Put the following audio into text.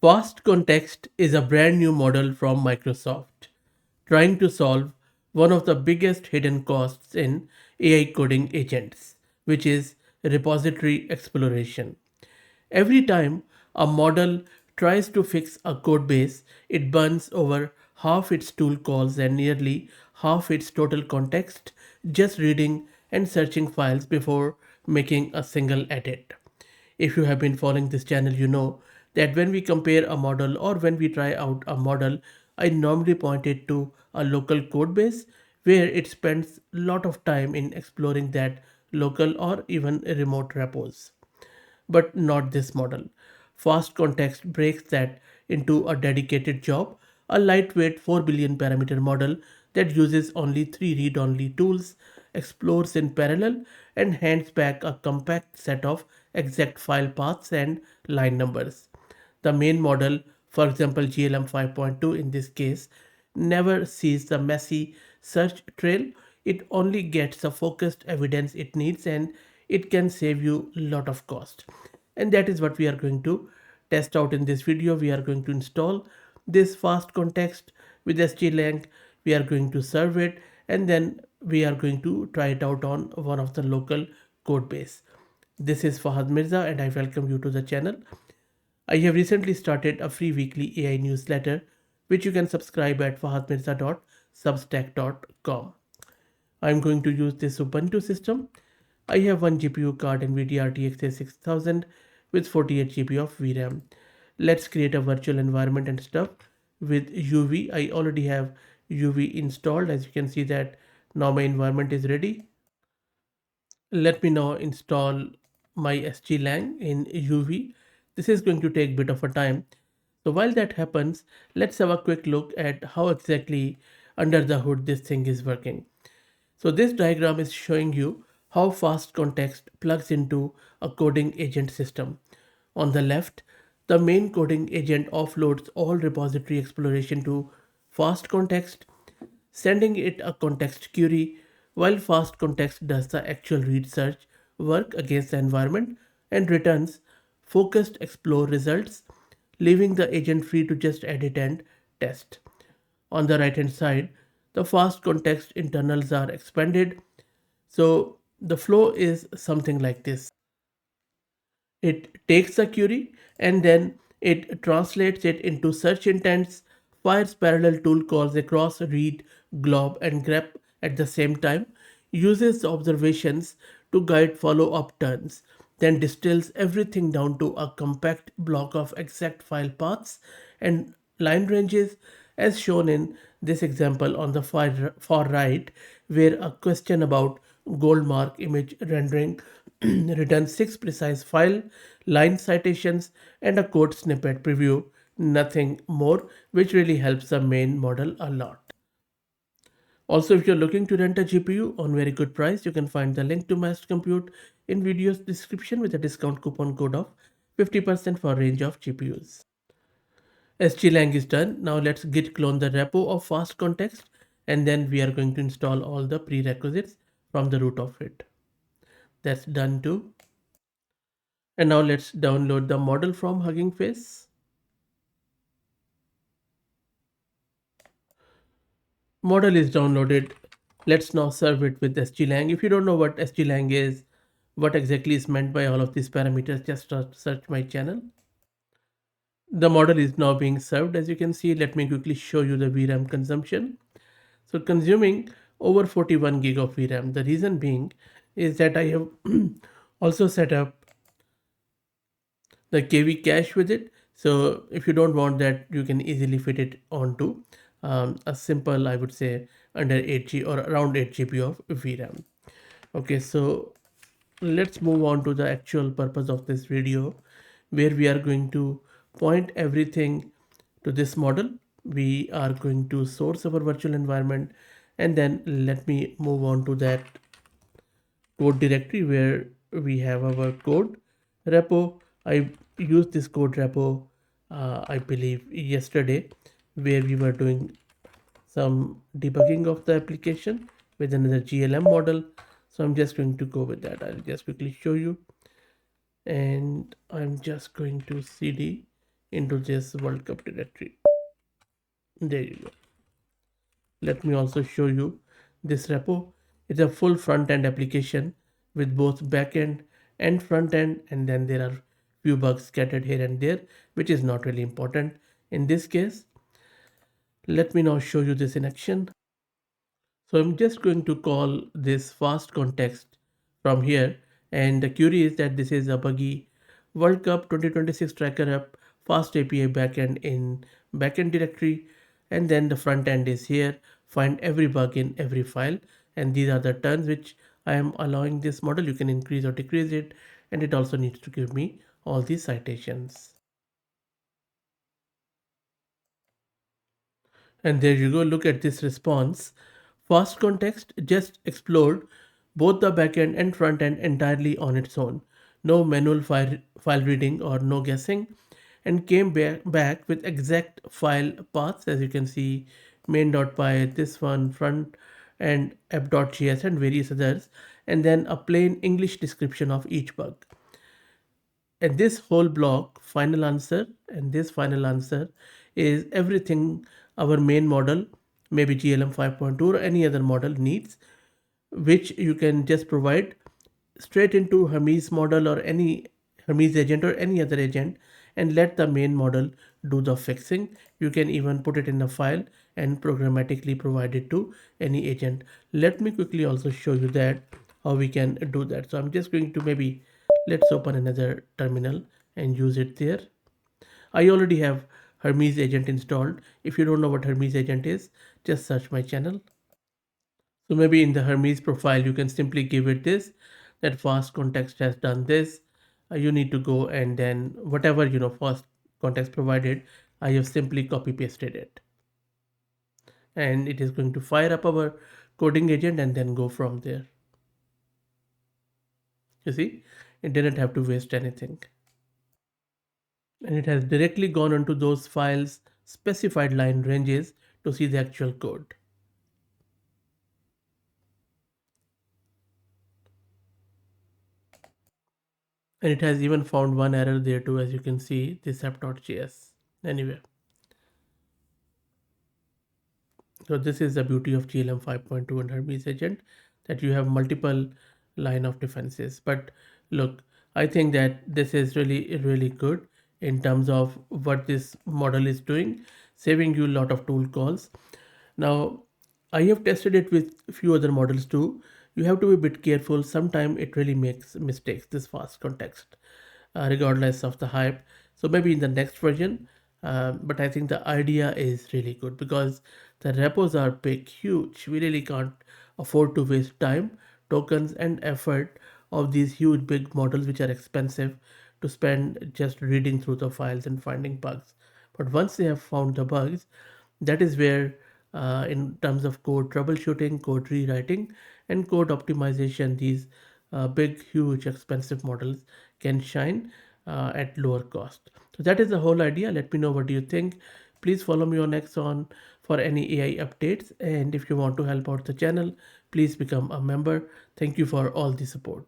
FastContext is a brand new model from Microsoft, trying to solve one of the biggest hidden costs in AI coding agents, which is repository exploration. Every time a model tries to fix a code base, it burns over half its tool calls and nearly half its total context just reading and searching files before making a single edit. If you have been following this channel, you know that when we compare a model or when we try out a model, I normally point it to a local code base where it spends a lot of time in exploring that local or even remote repos, but not this model. FastContext breaks that into a dedicated job, a lightweight 4 billion parameter model that uses only 3 read only tools, explores in parallel, and hands back a compact set of exact file paths and line numbers. The main model, for example GLM 5.2 in this case, never sees the messy search trail. It only gets the focused evidence it needs, and it can save you a lot of cost. And that is what we are going to test out in this video. We are going to install this fast context with SGLang. We are going to serve it, and then we are going to try it out on one of the local code base. This is Fahad Mirza and I welcome you to the channel. I have recently started a free weekly AI newsletter which you can subscribe at fahadmirza.substack.com. I am going to use this Ubuntu system. I have one GPU card NVIDIA RTX 6000 with 48 GB of VRAM. Let's create a virtual environment and stuff with UV. I already have UV installed. As you can see that now my environment is ready. Let me now install my SGLang in UV. This is going to take a bit of a time. So while that happens, let's have a quick look at how exactly under the hood this thing is working. So this diagram is showing you how FastContext plugs into a coding agent system. On the left, the main coding agent offloads all repository exploration to FastContext, sending it a context query, while FastContext does the actual read search work against the environment and returns focused explore results, leaving the agent free to just edit and test. On the right hand side, the FastContext internals are expanded. So the flow is something like this. It takes the query and then it translates it into search intents, fires parallel tool calls across read, glob, and grep at the same time, uses the observations to guide follow-up turns, then distills everything down to a compact block of exact file paths and line ranges as shown in this example on the far right, where a question about gold mark image rendering returns 6 precise file, line citations, and a code snippet preview, nothing more, which really helps the main model a lot. Also, if you're looking to rent a GPU on very good price, you can find the link to Mass Compute in video's description with a discount coupon code of 50% for a range of GPUs. SGLang is done. Now let's git clone the repo of FastContext, and then we are going to install all the prerequisites from the root of it. That's done too. And now let's download the model from Hugging Face. Model is downloaded. Let's now serve it with SGLang. If you don't know what SGLang is, what exactly is meant by all of these parameters, just search my channel. The model is now being served. As you can see, let me quickly show you the VRAM consumption. So consuming over 41 gig of VRAM. The reason being is that I have also set up the KV cache with it. So if you don't want that, you can easily fit it onto a simple, I would say, under 8GB or around 8GB of VRAM. Okay, so let's move on to the actual purpose of this video, where we are going to point everything to this model. We are going to source our virtual environment, and then let me move on to that code directory where we have our code repo. I used this code repo, I believe yesterday, where we were doing some debugging of the application with another GLM model. So I'm just going to go with that. I'll just quickly show you. And I'm just going to cd into this World Cup directory. There you go. Let me also show you this repo. It's a full front end application with both back end and front end, and then there are few bugs scattered here and there, which is not really important in this case. Let me now show you this in action. So I'm just going to call this FastContext from here, and the query is that this is a buggy World Cup 2026 tracker app fast API backend in backend directory, and then the front end is here. Find every bug in every file, and these are the terms which I am allowing this model. You can increase or decrease it, and it also needs to give me all these citations. And there you go, look at this response. Fast context just explored both the backend and front end entirely on its own. No manual file reading or no guessing, and came back with exact file paths, as you can see, main.py, this one, front and app.js and various others, and then a plain English description of each bug. And this whole block final answer, and this final answer is everything our main model, maybe GLM 5.2 or any other model needs, which you can just provide straight into Hermes model or any Hermes agent or any other agent, and let the main model do the fixing. You can even put it in a file and programmatically provide it to any agent. Let me quickly also show you that how we can do that. So I'm just going to maybe let's open another terminal and use it there. I already have Hermes agent installed. If you don't know what Hermes agent is, just search my channel. So maybe in the Hermes profile, you can simply give it this, that fast context has done this. You need to go and then whatever, fast context provided, I have simply copy pasted it. And it is going to fire up our coding agent and then go from there. You see, it didn't have to waste anything. And it has directly gone onto those files specified line ranges to see the actual code. And it has even found one error there too, as you can see, this app.js. Anyway, so this is the beauty of GLM 5.2 and Hermes agent, that you have multiple line of defenses. But look, I think that this is really good in terms of what this model is doing, saving you a lot of tool calls. Now, I have tested it with a few other models too. You have to be a bit careful. Sometimes it really makes mistakes, this fast context, regardless of the hype. So maybe in the next version, but I think the idea is really good because the repos are big, huge. We really can't afford to waste time, tokens, and effort of these huge big models, which are expensive, to spend just reading through the files and finding bugs. But once they have found the bugs, that is where, in terms of code troubleshooting, code rewriting, and code optimization, these big, huge, expensive models can shine at lower cost. So that is the whole idea. Let me know what do you think. Please follow me on Exxon for any AI updates. And if you want to help out the channel, please become a member. Thank you for all the support.